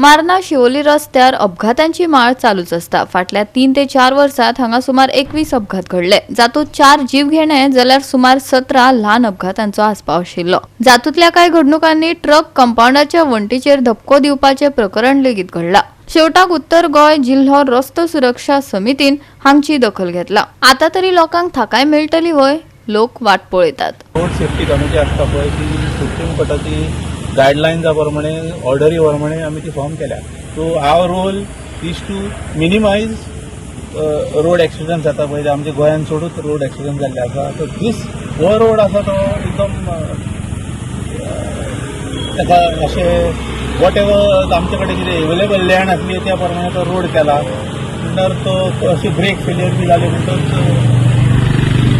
मार्ना शिवोली रस्त्यार अपघातांची माळ चालूच असता। फाटल्या 3 ते 4 वर्षात हांगा सुमार 21 अपघात घडले, जातूंत 4 जीव घेणे जाल्यार सुमार 17 ल्हान अपघातांचो आस्पाव आशिल्लो। जातूंतल्या कांय घडणुकांनी ट्रक कंपाऊंडाच्या वण्टीचेर धपको दिवपाचे प्रकरण लेगीत घडला। शेवटाक उत्तर गोंय जिल्हो रस्तो सुरक्षा समितीन हांगची दखल घेतला। आता तरी लोकांक थाकाय मेळटली वय, लोक वाट पळयतात। रोड सेफ्टी कमिटी आसता पळय ती सुप्रीम कोर्टाची गायडलायन्सा प्रमाणे ऑर्डरी प्रमाणे आमी ती फॉर्म केल्या। So our role is to minimise road accident जाता पळय आमचे गोंयान चडूच रोड एक्सिडंट जाल्ले आसा। सो दीस हो रोड आसा तो एकदम ताका अशें वॉट एवर आमचे कडेन कितें एवेलेबल लँड आसली त्या प्रमाणे तो रोड केला। नंतर तो अशी ब्रेक फेलियर बी जाले म्हणटच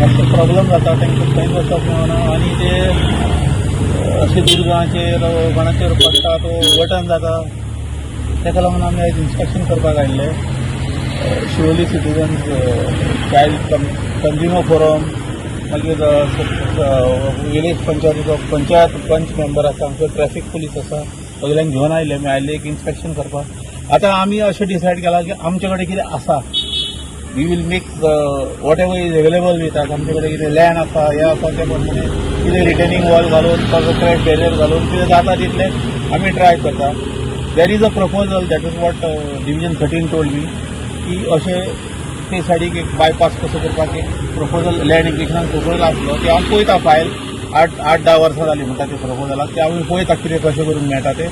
मातसो प्रॉब्लम जाता, तांकां खंय वचप मेळना आनी ते अशे दुर्गांचेर कोणाचेर पडटा तो वटन जाता। ताका लागून आमी आयज इन्स्पेक्शन करपाक आयिल्ले। Siolim citizens child consumer forum, मागीर विलेज पंचायतीचो पंचायत पंच मेंबर आसा, आमचो ट्रॅफिक पुलीस आसा, सगल्यांक घेवन आयिल्ले आमी आयिल्ले एक इन्स्पेक्शन करपाक। आतां आमी अशें डिसायड केलां की आमचे कडेन कितें आसा we will make whatever is available with us. आमचे कडेन कितें लँड आसा हे आसा ते प्रमाणे कितें रिटेनिंग वॉल घालून क्रॅश बॅरियर घालून कितें जाता तितले आमी ट्राय करता। There is a proposal that is what division 13 told me की अशें ते सायडीक एक बायपास कसो करपाक एक प्रपोजल लँड एक्विजिशनाक प्रपोजल आसलो ते हांव पळयता फायल 8-10 वर्सां जालीं म्हणटा ते प्रपोजलाक ते आमी पळयता कितें कशें करून मेळटा ते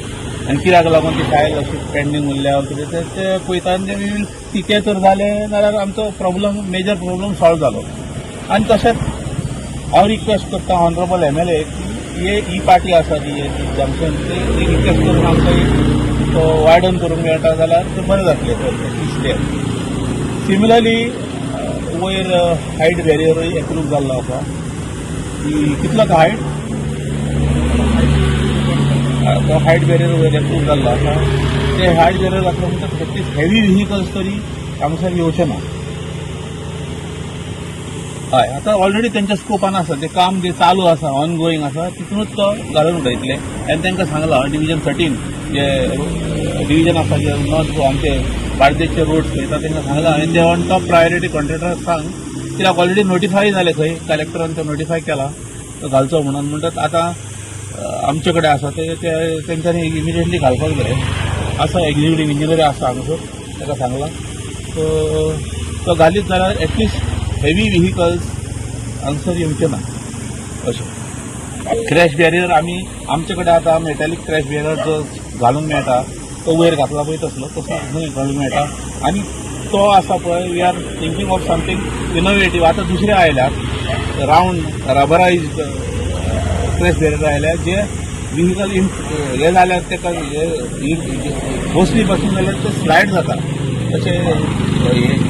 आनी कित्याक लागून ती फायल अशी पेंडींग उरल्या कितें ते पळयता आनी तिके जर जालें जाल्यार आमचो प्रॉब्लम मेजर प्रॉब्लम सॉल्व जालो। आनी तशेंच हांव रिक्वेस्ट करता ऑनरेबल MLA की ही पार्टी आसा ती जंक्शन ती रिक्वेस्ट करून आमकां तो वायडन करूंक मेळटा जाल्यार तें बरें जातलें दिसलें। सिमिलरली वयर हायट बॅरियरूय एप्रूव जाल्लो आसा। कितलो तो हायट बॅरियर वयर एप्रूव जाल्लो आसा। ते हायट बॅरियर आसलो म्हणटच एटलीस्ट हेवी व्हेकल्स तरी हांगसर येवचे ना। हय आतां ऑलरेडी तेंच्या स्कोपान आसा ते काम जे चालू आसा ऑन गोईंग आसा तितूनच तो घालून उडयतले। आनी तांकां सांगलां डिविजन 13 जे डिविजन आसा जे नॉर्थ गोवा आमचे बार्देसचे रोड्स पळयता तांकां सांगलां आनी ते ऑन टॉप प्रायोरिटी कॉन्ट्रॅक्टराक सांग कित्याक ऑलरेडी नोटिफाय जाले खंय कलेक्टरान तो नोटिफाय केला तो घालचो म्हणून। म्हणटात आतां आमचे कडेन आसा ते तेंच्यांनी इमिजिएटली घालपाक जाय आसा। एक्झिक्युटीव इंजिनियर आसा हांगासर ताका सांगलां तो घालीत जाल्यार एटलिस्ट हेवी व्हेकल्स हांगसर येवचे ना अशें। क्रॅश बॅरियर आमचे कडेन आतां मेटॅलीक क्रॅश बॅरियर जो घालूंक मेळटा तो वयर घातला पळय तसलो घालूंक मेळटा। आनी तो आसा पळय we are thinking of something innovative. आतां दुसरे आयल्यात रावंड रबरायज क्रॅश बॅरियर आयल्या जे व्हेकल हे जाल्यार ताका बसली पासून जाल्यार ते स्लायड जाता तशें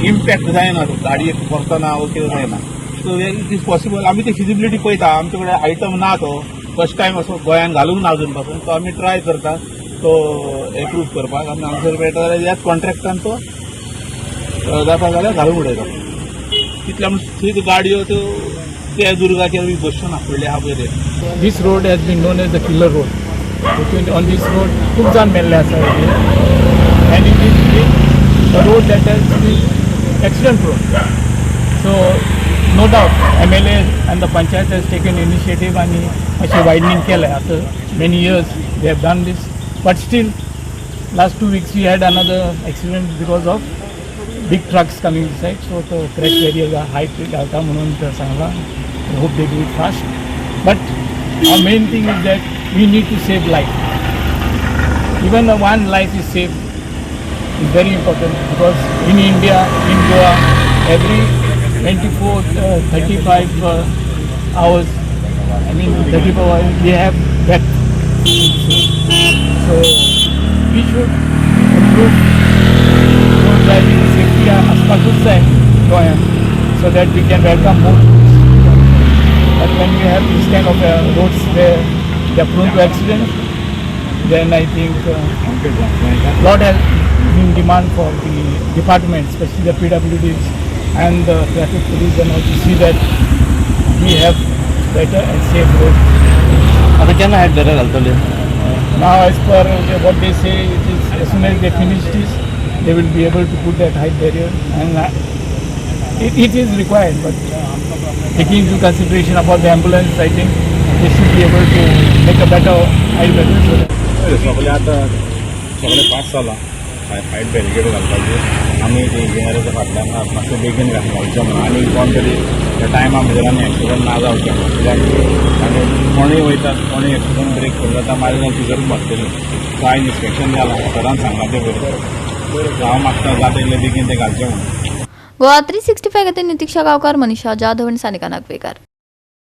इम्पॅक्ट जायना गाडयेक व्हरतना वो कितें जायना। सो इट इज पॉसिबल आमी ती फिजिबिलिटी पळयता। आमचे कडेन आयटम ना तो फर्स्ट टायम असो गोंयान घालूंक ना अजून पासून तो आमी ट्राय करता तो एप्रूव करपाक आनी हांगसर मेळटा जाल्यार ह्याच कॉन्ट्रॅक्टान तो जाता जाल्यार घालून उडयता। तितल्या थंय गाडयो त्यो त्या दुर्गाचेर बी बसच्यो ना पयले आहा पळय ते। This road has been known as the killer road. On this road, खूब जाण मेल्ले आसा and it is the road that has been accident prone. So no doubt MLA and the panchayat has taken initiative आणि अशें widening केलें. After many years they have done this, but still last 2 weeks we had another accident because of big trucks coming inside. So the crash barrier height घालता म्हणून सांगलां. I hope they do it fast. But our main thing is that we need to save life. Even one life is saved is very important because in India, in Goa, every 35 hours, 35 hours, we have death. So we should improve road driving safety aspects of so that we can welcome more. But when we have this kind of roads where they are prone to accident, then I think lot has been demand for the department, especially the PWDs and the traffic police, and also see that we have better and safe roads. आता केन्ना height barrier घालतले? Now, as per what they say, it is as soon as they finish this, they will be able to put that height barrier, and it is required. But taking into consideration about the ambulance, I think they should be able to make a better height barrier. सगळे आता सगळे pass जाला height barricade घालपाचे आमी ते इंजिनियराच्या फाटल्यान मातशें बेगीन घालपाचें म्हणून आनी कोण तरी त्या टायमा भितर आनी एक्सिडंट ना जावचें कित्याक आनी कोणूय वयतात कोणूय एक्सिडंट ब्रेक करून जाता मागीर जावन तिजरूच बसतली सो आयज इन्स्पेक्शन जालां सदांच सांगलां तें बरें हांव मागता जाता तितलें बेगीन तें घालचें म्हणून. गोवा 365 खातीर नितीक्षा गांवकार, मनीषा जाधव आनी सानिका नागवेकर.